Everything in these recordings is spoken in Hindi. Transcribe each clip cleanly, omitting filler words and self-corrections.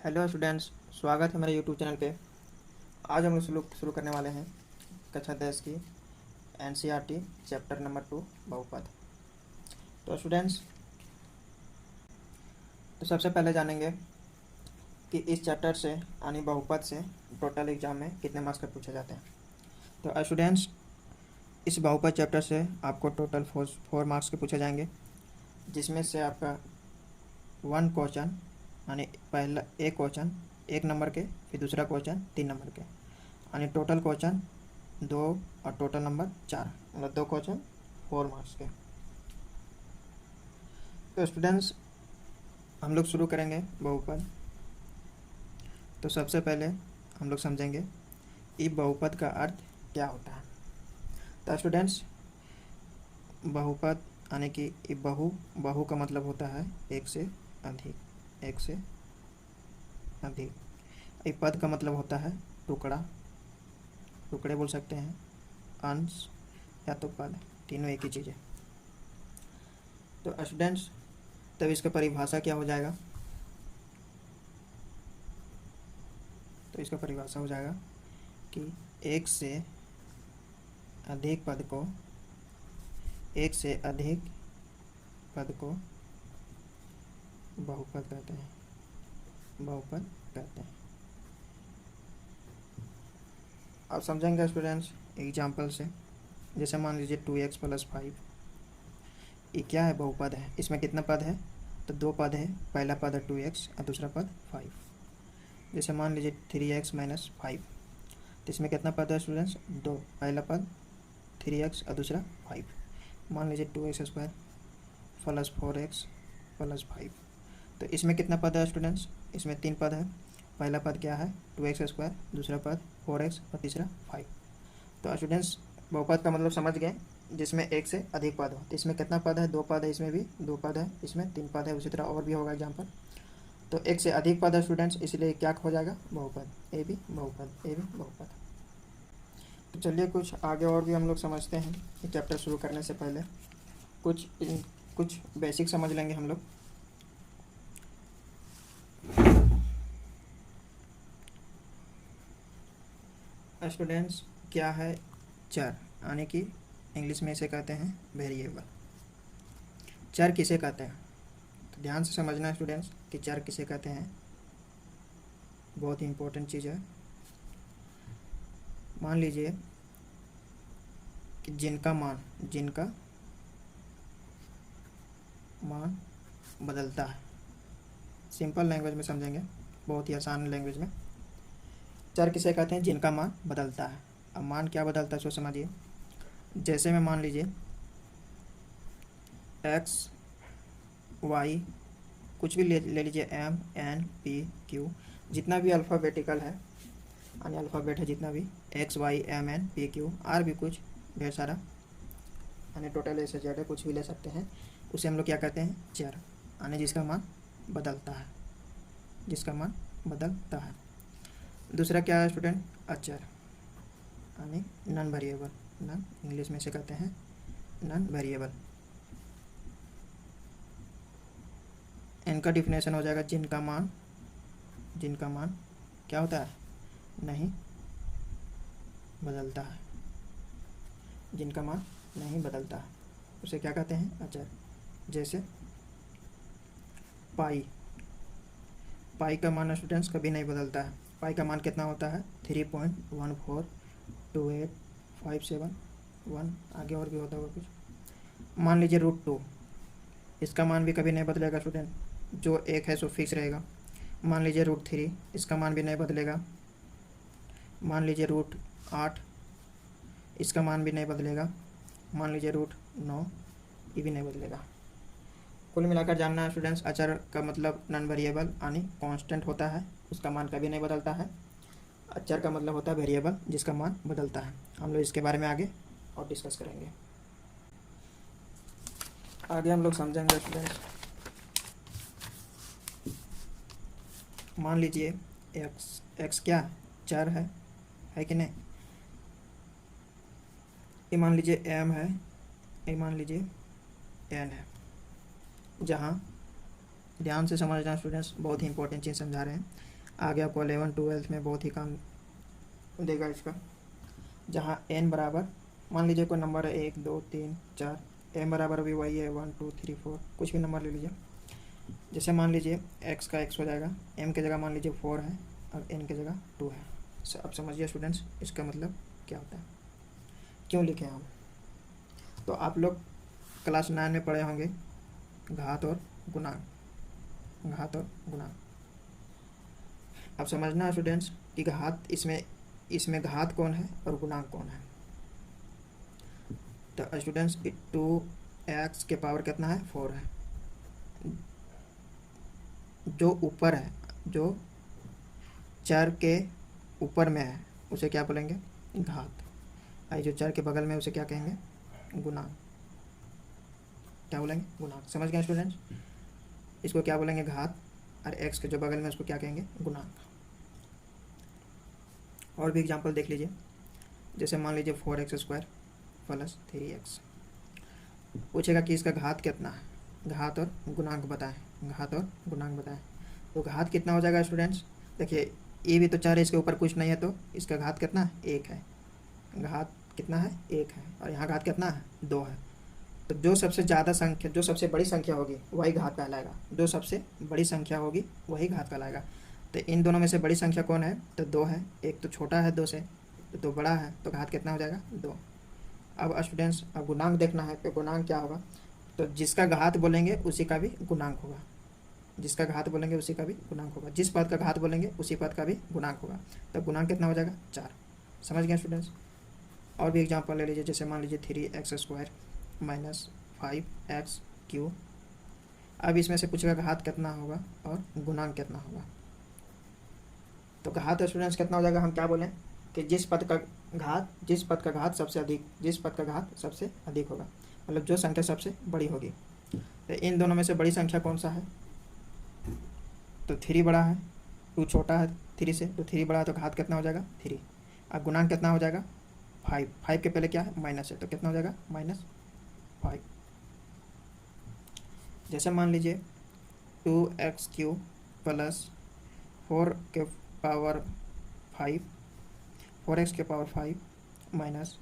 हेलो स्टूडेंट्स, स्वागत है मेरे यूट्यूब चैनल पे। आज हम लोग शुरू करने वाले हैं कक्षा 10 की एनसीईआरटी चैप्टर नंबर 2 बहुपद। तो स्टूडेंट्स, तो सबसे पहले जानेंगे कि इस चैप्टर से यानी बहुपद से टोटल एग्जाम में कितने मार्क्स का पूछे जाते हैं। तो स्टूडेंट्स, इस बहुपद चैप्टर से आपको टोटल फोर मार्क्स के पूछे जाएंगे, जिसमें से आपका वन क्वेश्चन यानी पहला एक क्वेश्चन 1 नंबर के, फिर दूसरा क्वेश्चन 3 नंबर के, यानी टोटल क्वेश्चन 2 और टोटल नंबर 4, मतलब 2 क्वेश्चन 4 मार्क्स के। तो स्टूडेंट्स, हम लोग शुरू करेंगे बहुपद। तो सबसे पहले हम लोग समझेंगे कि बहुपद का अर्थ क्या होता है। तो स्टूडेंट्स, बहुपद यानी कि बहु का मतलब होता है एक से अधिक, एक से अधिक। पद का मतलब होता है टुकड़ा, टुकड़े बोल सकते हैं, अंश या तो पद, तीनों एक ही चीज़ है। तो स्टूडेंट्स, तब इसका परिभाषा क्या हो जाएगा? तो इसका परिभाषा हो जाएगा कि एक से अधिक पद को, एक से अधिक पद को बहुपद कहते हैं, बहुपद कहते हैं। आप समझेंगे स्टूडेंट्स एग्जाम्पल से। जैसे मान लीजिए 2x + 5, ये क्या है? बहुपद है। इसमें कितना पद है? तो 2 पद है। पहला पद है 2x और दूसरा पद 5। जैसे मान लीजिए 3x - 5, तो इसमें कितना पद है स्टूडेंट्स? 2, पहला पद 3x और दूसरा 5। मान लीजिए 2x² + 4x + 5, तो इसमें कितना पद है स्टूडेंट्स? इसमें 3 पद है। पहला पद क्या है? 2x², दूसरा पद 4x और तीसरा 5। तो स्टूडेंट्स, बहुपद का मतलब समझ गए, जिसमें एक से अधिक पद हो। तो इसमें कितना पद है? 2 पद है, इसमें भी 2 पद है, इसमें 3 पद है, उसी तरह और भी होगा एग्जाम्पल। तो एक से अधिक पद है स्टूडेंट्स, इसलिए क्या हो जाएगा? बहुपद। ए भी बहुपद, ए भी बहुपद। तो चलिए कुछ आगे और भी हम लोग समझते हैं। ये चैप्टर शुरू करने से पहले कुछ बेसिक समझ लेंगे हम लोग। स्टूडेंट्स, क्या है चर? यानी कि इंग्लिश में इसे कहते हैं वेरिएबल। चर किसे कहते हैं? तो ध्यान से समझना है स्टूडेंट्स कि चर किसे कहते हैं। बहुत ही इंपॉर्टेंट चीज़ है। मान लीजिए कि जिनका मान बदलता है। सिंपल लैंग्वेज में समझेंगे, बहुत ही आसान लैंग्वेज में। चर किसे कहते हैं? जिनका मान बदलता है। अब मान क्या बदलता है सो समझिए। जैसे में मान लीजिए x, y, कुछ भी ले लीजिए, m, n, p, q, जितना भी अल्फ़ाबेटिकल है यानी अल्फ़ाबेट है, जितना भी x, y, m, n, p, q, r भी कुछ ढेर सारा, यानी टोटल ए से जेड है, कुछ भी ले सकते हैं। उसे हम लोग क्या कहते हैं? चर, यानी जिसका मान बदलता है, जिसका मान बदलता है। दूसरा क्या है स्टूडेंट? अचर, यानी नॉन वेरिएबल। नॉन, इंग्लिश में से कहते हैं नॉन वेरिएबल। इनका डिफिनेशन हो जाएगा जिनका मान क्या होता है? नहीं बदलता है। जिनका मान नहीं बदलता है उसे क्या कहते हैं? अचर। जैसे पाई का मान स्टूडेंट्स कभी नहीं बदलता है। पाई का मान कितना होता है? 3.1428571, आगे और भी होता होगा कुछ। मान लीजिए √2, इसका मान भी कभी नहीं बदलेगा स्टूडेंट, जो एक है सो फिक्स रहेगा। मान लीजिए √3, इसका मान भी नहीं बदलेगा। मान लीजिए √8, इसका मान भी नहीं बदलेगा। मान लीजिए √9, ये भी नहीं बदलेगा। कुल मिलाकर जानना है स्टूडेंट्स, अचर का मतलब नॉन वेरिएबल यानी कांस्टेंट होता है, उसका मान कभी नहीं बदलता है। अचर का मतलब होता है वेरिएबल, जिसका मान बदलता है। हम लोग इसके बारे में आगे और डिस्कस करेंगे। आगे हम लोग समझेंगे स्टूडेंट्स। मान लीजिए x क्या चर है कि नहीं? ये मान लीजिए m है, ये मान लीजिए n है। जहाँ ध्यान से समझना स्टूडेंट्स, बहुत ही इंपॉर्टेंट चीज़ समझा रहे हैं। आगे आपको 11 12 में बहुत ही काम देगा इसका। जहाँ n बराबर मान लीजिए कोई नंबर है 1 2 3 4, m बराबर भी वही है 1 2 3 4, कुछ भी नंबर ले लीजिए। जैसे मान लीजिए x का x हो जाएगा, m की जगह मान लीजिए 4 है और n की जगह 2 है। अब समझिए स्टूडेंट्स इसका मतलब क्या होता है, क्यों लिखे हम। तो आप लोग क्लास 9 में पढ़े होंगे घात और गुणांक, घात और गुणांक। अब समझना है स्टूडेंट्स कि घात इसमें घात कौन है और गुणांक कौन है। तो स्टूडेंट्स 2x के पावर कितना है 4 है। जो ऊपर है, जो चर के ऊपर में है उसे क्या बोलेंगे घात, और जो चर के बगल में उसे क्या कहेंगे गुणांक। क्या बोलेंगे गुणांक। समझ गए स्टूडेंट्स, इसको क्या बोलेंगे घात, और x के जो बगल में उसको क्या कहेंगे गुणांक। और भी एग्जांपल देख लीजिए। जैसे मान लीजिए 4x² प्लस 3x, पूछेगा कि इसका घात कितना है, घात और गुणांक बताएं, घात और गुणांक बताएं। तो घात कितना हो जाएगा स्टूडेंट्स, देखिए ये भी तो 4 है, इसके ऊपर कुछ नहीं है तो इसका घात कितना है 1 है, घात कितना है 1 है, और यहाँ घात कितना है 2 है। तो जो सबसे ज़्यादा संख्या, जो सबसे बड़ी संख्या होगी वही घात कहलाएगा, जो सबसे बड़ी संख्या होगी वही घात कहलाएगा। तो इन दोनों में से बड़ी संख्या कौन है, तो 2 है, एक तो छोटा है 2 से, तो 2 बड़ा है, तो घात कितना हो जाएगा 2। अब स्टूडेंट्स अब गुणांक देखना है, तो गुणांक क्या होगा, तो जिसका घात बोलेंगे उसी का भी गुणांक होगा, जिसका घात बोलेंगे उसी का भी गुणांक होगा, जिस पद का घात बोलेंगे उसी पद का भी गुणांक होगा। तो गुणांक कितना हो जाएगा 4। समझ गए स्टूडेंट्स। और भी एग्जांपल ले लीजिए। जैसे मान लीजिए 3x² माइनस 5x³। अब इसमें से पूछेगा घात कितना होगा और गुणांक कितना होगा। तो घात स्टूडेंट्स कितना हो जाएगा, हम क्या बोलें कि जिस पद का घात सबसे अधिक, जिस पद का घात सबसे अधिक होगा, मतलब जो संख्या सबसे बड़ी होगी। तो इन दोनों में से बड़ी संख्या कौन सा है, तो 3 बड़ा है, 2 छोटा है 3 से, तो 3 बड़ा है तो घात कितना हो जाएगा 3। अब गुणांक कितना हो जाएगा 5, 5 के पहले क्या है माइनस है, तो कितना हो जाएगा -5। जैसे मान लीजिए 2x³ प्लस 4 के पावर 5, 4x के पावर 5 माइनस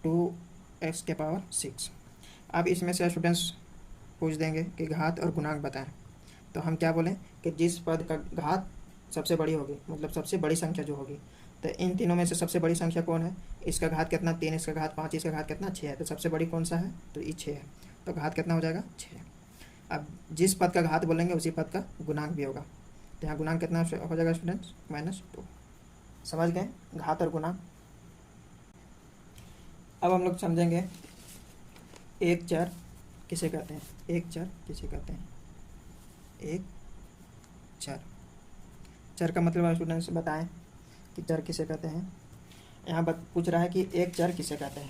2x के पावर 6। अब इसमें से स्टूडेंट्स पूछ देंगे कि घात और गुणांक बताएं। तो हम क्या बोलें कि जिस पद का घात सबसे बड़ी होगी, मतलब सबसे बड़ी संख्या जो होगी, तो इन तीनों में से सबसे बड़ी संख्या कौन है, इसका घात कितना 3, इसका घात 5, इसका घात कितना 6 है, तो सबसे बड़ी कौन सा है, तो ये 6 है, तो घात कितना हो जाएगा 6। अब जिस पद का घात बोलेंगे उसी पद का गुणांक भी होगा, तो यहाँ गुणांक कितना हो जाएगा स्टूडेंट्स -2। समझ गए घात और गुणांक। अब हम लोग समझेंगे एक चर किसे कहते हैं, एक चर किसे कहते हैं, एक चर। चर का मतलब स्टूडेंट्स बताएं कि चर किसे कहते हैं। यहाँ पूछ रहा है कि एक चर किसे कहते हैं।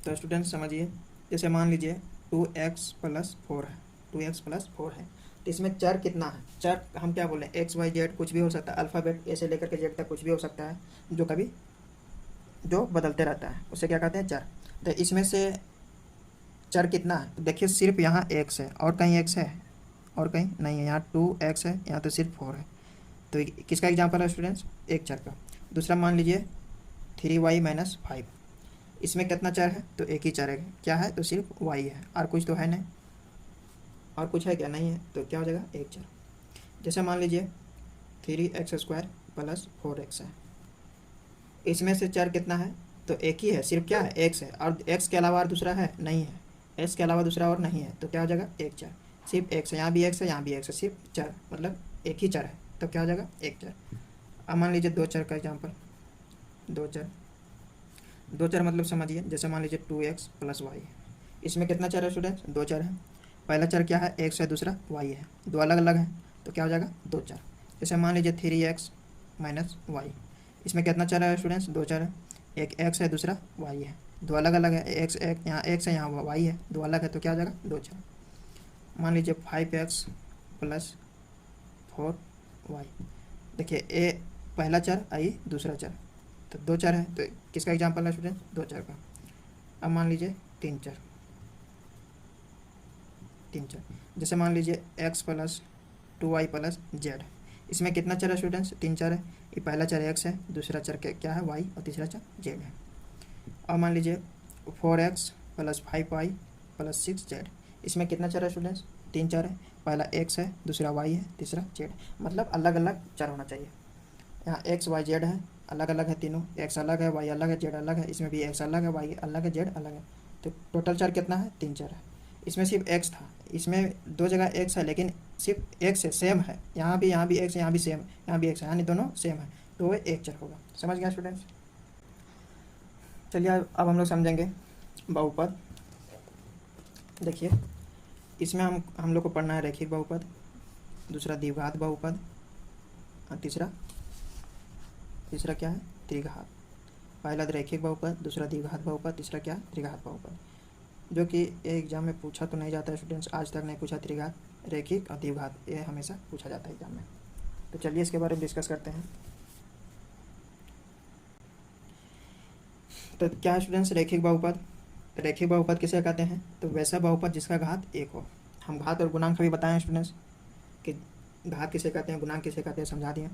तो स्टूडेंट्स समझिए, जैसे मान लीजिए 2x + 4 है, 2x + 4 है, तो इसमें चर कितना है, चर हम क्या बोलें x y z कुछ भी हो सकता है, अल्फ़ाबेट ए से लेकर के जेड तक कुछ भी हो सकता है, जो बदलते रहता है उसे क्या कहते हैं चर। तो इसमें से चर कितना है, तो देखिए सिर्फ यहाँ x है, और कहीं x है और कहीं नहीं है, यहाँ 2x है, यहाँ तो सिर्फ 4 है। तो किसका एग्जाम्पल है स्टूडेंट्स, एक चर का। दूसरा मान लीजिए 3y - 5, इसमें कितना चर है, तो एक ही चर है, क्या है, तो सिर्फ y है, और कुछ तो है नहीं, और कुछ है क्या, नहीं है, तो क्या हो जाएगा एक चर। जैसे मान लीजिए 3x² + 4x है, इसमें से चर कितना है, तो एक ही है, सिर्फ क्या है x है, और x के अलावा और दूसरा है नहीं है, x के अलावा दूसरा और नहीं है, तो क्या हो जाएगा एक चर। सिर्फ x है, यहाँ भी x है, यहाँ भी x है, सिर्फ चर मतलब एक ही चर है, तो क्या हो जाएगा एक चर। अब मान लीजिए 2 चर का एग्जाम्पल, 2 चर मतलब समझिए, जैसे मान लीजिए 2x + y, इसमें कितना चर है स्टूडेंट्स, 2 चर है। पहला चर क्या है x है, दूसरा y है, दो अलग अलग है, तो क्या हो जाएगा 2 चर। जैसे मान लीजिए 3x - y, इसमें कितना चर है स्टूडेंट्स, 2 चर है, एक x है, दूसरा y है, दो अलग अलग है, यहाँ x है, यहाँ y है, दो अलग है, तो क्या हो जाएगा 2 चर। मान लीजिए 5x + 4y, देखिए ए पहला चर, आई दूसरा चर, तो 2 चर है, तो किसका एग्जाम्पल है स्टूडेंट, 2 चर का। अब मान लीजिए 3 चर, जैसे मान लीजिए x + 2y प्लस जेड। इसमें कितना चर है स्टूडेंट्स? 3 चर है। ये पहला चर x है, दूसरा चर क्या है y, और तीसरा चर z है। और मान लीजिए 4x plus 5y plus 6z। इसमें कितना चर है स्टूडेंट्स? 3 चर है। पहला x है, दूसरा y है, तीसरा z। मतलब अलग अलग चर होना चाहिए। यहाँ x y z है, अलग अलग है तीनों, x अलग है, y अलग है, z अलग है। इसमें भी x अलग है, y अलग है, z अलग है। तो टोटल चर कितना है? 3 चर है। इसमें सिर्फ x था, इसमें 2 जगह x है, लेकिन सिर्फ x है, सेम है। यहाँ भी x है, यहाँ भी सेम, यहाँ भी x है, यानी दोनों सेम है, तो वो एक चर होगा। समझ गया स्टूडेंट्स? चलिए अब हम लोग समझेंगे बहुपद। देखिए, इसमें हम लोग को पढ़ना है रैखिक बहुपद, दूसरा द्विघात बहुपद, और तीसरा क्या है? त्रिघात। पहला रैखिक बहुपद, दूसरा द्विघात बहुपद, तीसरा क्या? त्रिघात बहुपद। जो कि एग्जाम में पूछा तो नहीं जाता है स्टूडेंट्स, आज तक नहीं पूछा त्रिघात, रैखिक और द्विघात, ये हमेशा पूछा जाता है एग्जाम में। तो चलिए इसके बारे में डिस्कस करते हैं। तो क्या है स्टूडेंट्स रैखिक बहुपद? रैखिक बहुपद किसे कहते हैं? तो वैसा बहुपद जिसका घात 1 हो। हम घात और गुणांक भी बताएं स्टूडेंट्स कि घात किसे कहते हैं, गुणांक किसे कहते हैं, समझा दिए।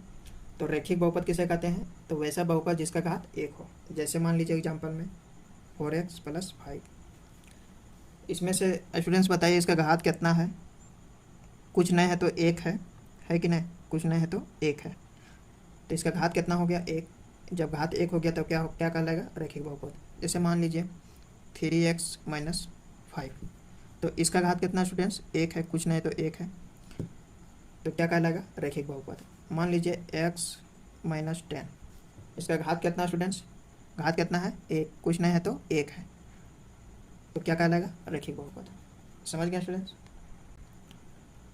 तो रैखिक बहुपद किसे कहते हैं? तो वैसा बहुपद जिसका घात 1 हो। जैसे मान लीजिए एग्जाम्पल में 4x प्लस 5। इसमें से स्टूडेंट्स बताइए इसका घात कितना है? कुछ नहीं है तो 1 है कि नहीं? कुछ नहीं है तो 1 है। तो इसका घात कितना हो गया? 1। जब घात 1 हो गया तो क्या कहलाएगा? रैखिक बहुपद। जैसे मान लीजिए 3x माइनस 5, तो इसका घात कितना स्टूडेंट्स? 1 है, कुछ नहीं तो 1 है, तो क्या कहलाएगा? रैखिक बहुपद। मान लीजिए x माइनस 10, इसका घात कितना स्टूडेंट्स? घात कितना है? 1, कुछ नहीं है तो 1 है, तो क्या कहलाएगा? रैखिक बहुपद। समझ गए स्टूडेंट्स?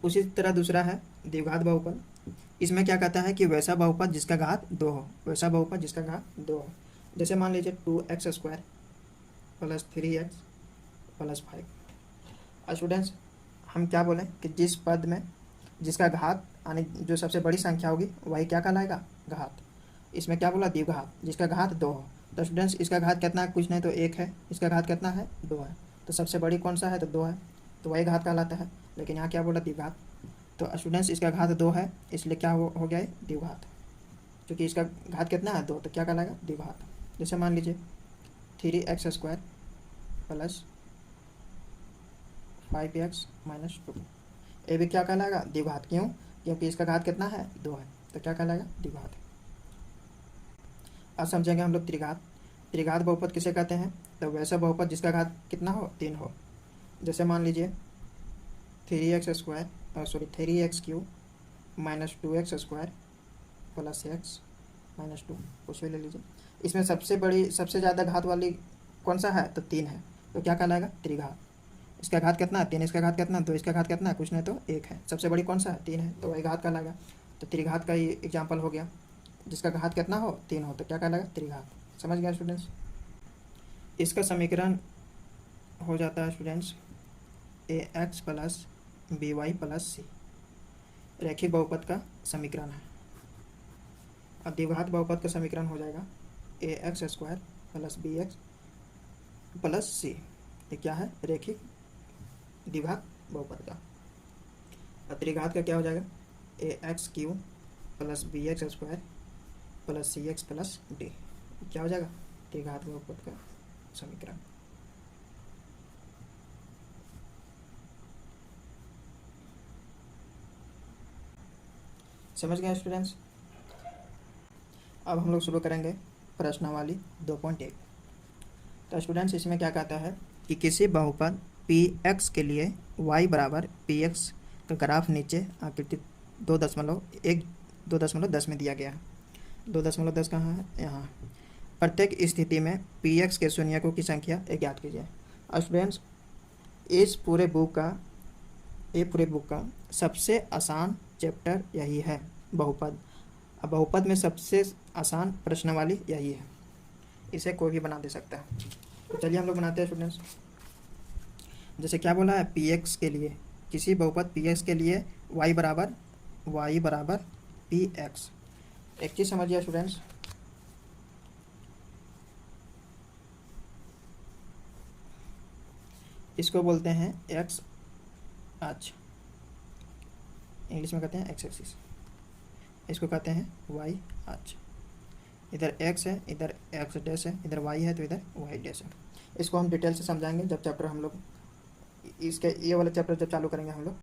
उसी तरह दूसरा है द्विघात बहुपद। इसमें क्या कहता है कि वैसा बहुपद जिसका घात 2 हो। वैसा बहुपद जिसका घात 2 हो। जैसे मान लीजिए 2x² plus 3x plus 5। Students हम क्या बोलें कि जिस पद में जिसका घात यानी जो सबसे बड़ी संख्या होगी वही क्या कहलाएगा? घात। इसमें क्या बोला? द्विघात, जिसका घात 2 हो। तो स्टूडेंट्स इसका घात कितना है? कुछ नहीं तो 1 है। इसका घात कितना है? 2 है। तो सबसे बड़ी कौन सा है? तो 2 है, तो वही घात कहलाता है। लेकिन यहाँ क्या बोला? द्विघात। तो स्टूडेंट्स इसका घात 2 है, इसलिए क्या हो गया है? द्विघात। क्योंकि इसका घात कितना है? 2, तो क्या कहलाएगा? द्विघात। जैसे मान लीजिए 3x² प्लस 5x माइनस 2, ये भी क्या कहलाएगा? द्विघात। क्यों? क्योंकि इसका घात कितना है? 2 है, तो क्या कहलाएगा? द्विघात। अब समझेंगे हम लोग त्रिघात। त्रिघात बहुपद किसे कहते हैं? तो वैसा बहुपद जिसका घात कितना हो? 3 हो। जैसे मान लीजिए 3x³ minus 2x² plus x minus 2, कुछ भी ले लीजिए। इसमें सबसे ज़्यादा घात वाली कौन सा है? तो 3 है, तो क्या कहलाएगा? त्रिघात। इसका घात कितना है? 3। इसका घात कितना? 2। इसका घात कितना है? कुछ नहीं तो 1 है। सबसे बड़ी कौन सा है? 3 है, तो वही घात कहलाएगा। तो त्रिघात का ही एग्जाम्पल हो गया, जिसका घात कितना हो? 3 हो, तो क्या कहलाएगा? त्रिघात। समझ गया स्टूडेंट्स? इसका समीकरण हो जाता है students ax plus by plus c। रैखिक बहुपद का समीकरण है। और द्विघात बहुपद का समीकरण हो जाएगा ax² plus bx plus c। ये क्या है? रैखिक द्विघात बहुपद का। और त्रिघात का क्या हो जाएगा? ax³ plus bx² plus cx plus d। क्या हो जाएगा? त्रिघात बहुपद का समीकरण। समझ गए स्टूडेंट्स? अब हम लोग शुरू करेंगे प्रश्नावली 2.1। तो स्टूडेंट्स इसमें क्या कहता है कि किसी बहुपद px के लिए y बराबर px का ग्राफ नीचे आकृति 2.10 में दिया गया है। 2.10 कहाँ है? यहाँ। प्रत्येक स्थिति में px के शून्यकों की संख्या ज्ञात कीजिए। स्टूडेंट्स इस पूरे बुक का सबसे आसान चैप्टर यही है, बहुपद। अब बहुपद में सबसे आसान प्रश्नावली यही है, इसे कोई भी बना दे सकता है। तो चलिए हम लोग बनाते हैं स्टूडेंट्स। जैसे क्या बोला है? px के लिए, किसी बहुपद px के लिए y बराबर px। एक चीज़ समझिए स्टूडेंट्स, इसको बोलते हैं x अक्ष, इंग्लिश में कहते हैं एक्स एक्सिस, इसको कहते हैं वाई अक्ष। इधर एक्स है, इधर एक्स डैश है, इधर वाई है तो इधर वाई डैश है। इसको हम डिटेल से समझाएंगे जब चैप्टर हम लोग इसके ये वाला चैप्टर जब चालू करेंगे हम लोग,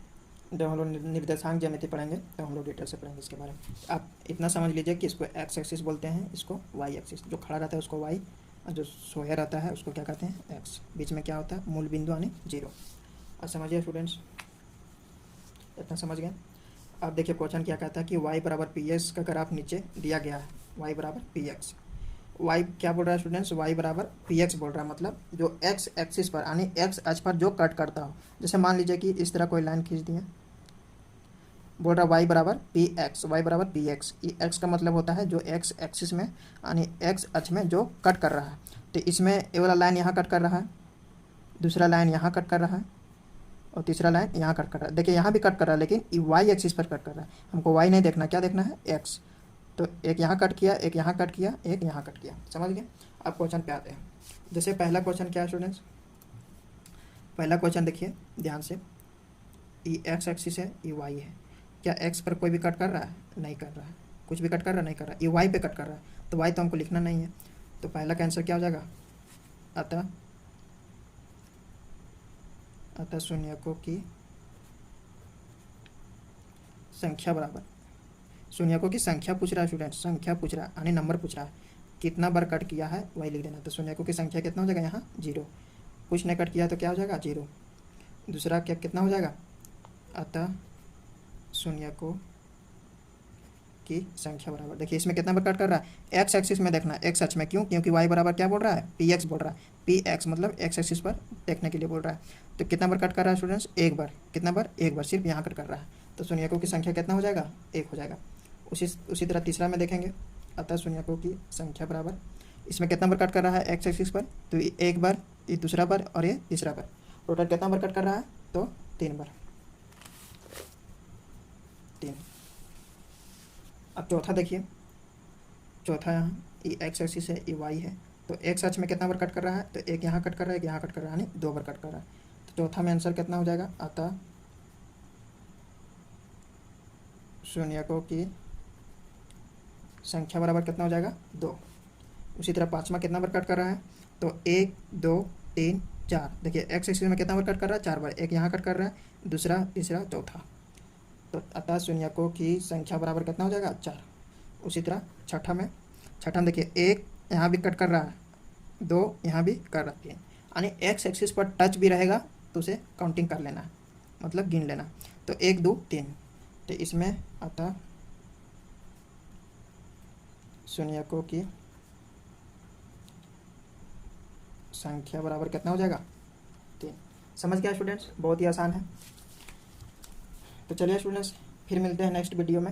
जब हम लोग निर्देशांक ज्यामिति पढ़ेंगे तो हम लोग डिटेल से पढ़ेंगे इसके बारे में। आप इतना समझ लीजिए कि इसको एक्स एक्सिस बोलते हैं, इसको वाई एक्सिस, जो खड़ा रहता है उसको वाई और जो सोया रहता है उसको क्या कहते हैं एक्स। बीच में क्या होता है मूल बिंदु यानी जीरो। अब समझिए स्टूडेंट्स, इतना समझ गए। अब देखिए क्वेश्चन क्या कहता है कि y बराबर पी एक्स का ग्राफ नीचे दिया गया है, y बराबर पी एक्स। वाई क्या बोल रहा है स्टूडेंट्स, y बराबर पी एक्स बोल रहा है, मतलब जो x एक्सिस पर यानी x अक्ष पर जो कट करता हो। जैसे मान लीजिए कि इस तरह कोई लाइन खींच दिए, बोल रहा है y बराबर पी एक्स, वाई बराबर पी एक्स। ये x का मतलब होता है जो x एक्सिस में यानी x अक्ष में जो कट कर रहा है। तो इसमें ये वाला लाइन यहाँ कट कर रहा है, दूसरा लाइन यहाँ कट कर रहा है और तीसरा लाइन यहाँ कट कर रहा है। देखिए यहाँ भी कट कर रहा है लेकिन ये वाई एक्सिस पर कट कर रहा है। हमको वाई नहीं देखना, क्या देखना है एक्स। तो एक यहाँ कट किया, एक यहाँ कट किया, एक यहाँ कट किया, समझ गए। अब क्वेश्चन पे आते हैं। जैसे पहला क्वेश्चन क्या है स्टूडेंट्स, पहला क्वेश्चन देखिए ध्यान से, ये एक्स एक्सिस है, ये वाई है। क्या एक्स पर कोई भी कट कर रहा है? नहीं कर रहा है। कुछ भी कट कर रहा है? नहीं कर रहा है। ये वाई पे कट कर रहा है, तो वाई तो हमको लिखना नहीं है। तो पहला का आंसर क्या हो जाएगा, अतः शून्यकों की संख्या बराबर, शून्यकों की संख्या पूछ रहा है स्टूडेंट, संख्या पूछ रहा है यानी नंबर पूछ रहा है, कितना बार कट किया है वही लिख देना। तो शून्यकों की संख्या कितना हो जाएगा यहाँ जीरो, कुछ ने कट किया तो क्या हो जाएगा जीरो। दूसरा क्या कितना हो जाएगा, अतः शून्यकों की संख्या बराबर, देखिए इसमें कितना बार कट कर रहा है एक्स एक्सिस में देखना, एक्स अक्ष में। क्यों? क्योंकि वाई बराबर क्या बोल रहा है पी एक्स बोल रहा है, पी एक्स मतलब एक्स एक्सिस पर देखने के लिए बोल रहा है। तो कितना बार कट कर रहा है स्टूडेंट्स, एक बार। कितना बार? एक बार, सिर्फ यहाँ कट कर रहा है। तो शून्यकों की संख्या कितना हो जाएगा, एक हो जाएगा। उसी तरह तीसरा में देखेंगे, अतः शून्यकों की संख्या बराबर, इसमें कितना बार कट कर रहा है एक्स एक्सिस पर, तो एक बार, ये दूसरा बार और ये तीसरा बार। टोटल कितना बार कट कर रहा है, तो 3 बार, 3। अब चौथा देखिए, चौथा यहाँ ये एक्स एक्सिस है, ये वाई है। तो एक्स अक्ष में कितना बार कट कर रहा है, तो एक यहाँ कट कर रहा है, एक यहाँ कट कर रहा है, यानी 2 बार कट कर रहा है। तो चौथा में आंसर कितना हो जाएगा, अतः शून्यकों की संख्या बराबर कितना हो जाएगा 2। उसी तरह पाँचवा कितना बार कट कर रहा है, तो 1 2 3 4। देखिए एक्स एक्सिस में कितना बार कट कर रहा है, 4 बार, एक यहाँ कट कर रहा है, दूसरा तीसरा चौथा। तो अतः शून्यकों की संख्या बराबर कितना हो जाएगा 4। उसी तरह छठा में देखिए, एक यहाँ भी कट कर रहा है, 2 यहाँ भी कर रहा है, यानी एक्स एक्सिस पर टच भी रहेगा तो उसे काउंटिंग कर लेना, मतलब गिन लेना। तो 1 2 3। तो इसमें अतः शून्यकों की संख्या बराबर कितना हो जाएगा 3। समझ गया स्टूडेंट्स, बहुत ही आसान है। तो चलिए स्टूडेंट्स, फिर मिलते हैं नेक्स्ट वीडियो में।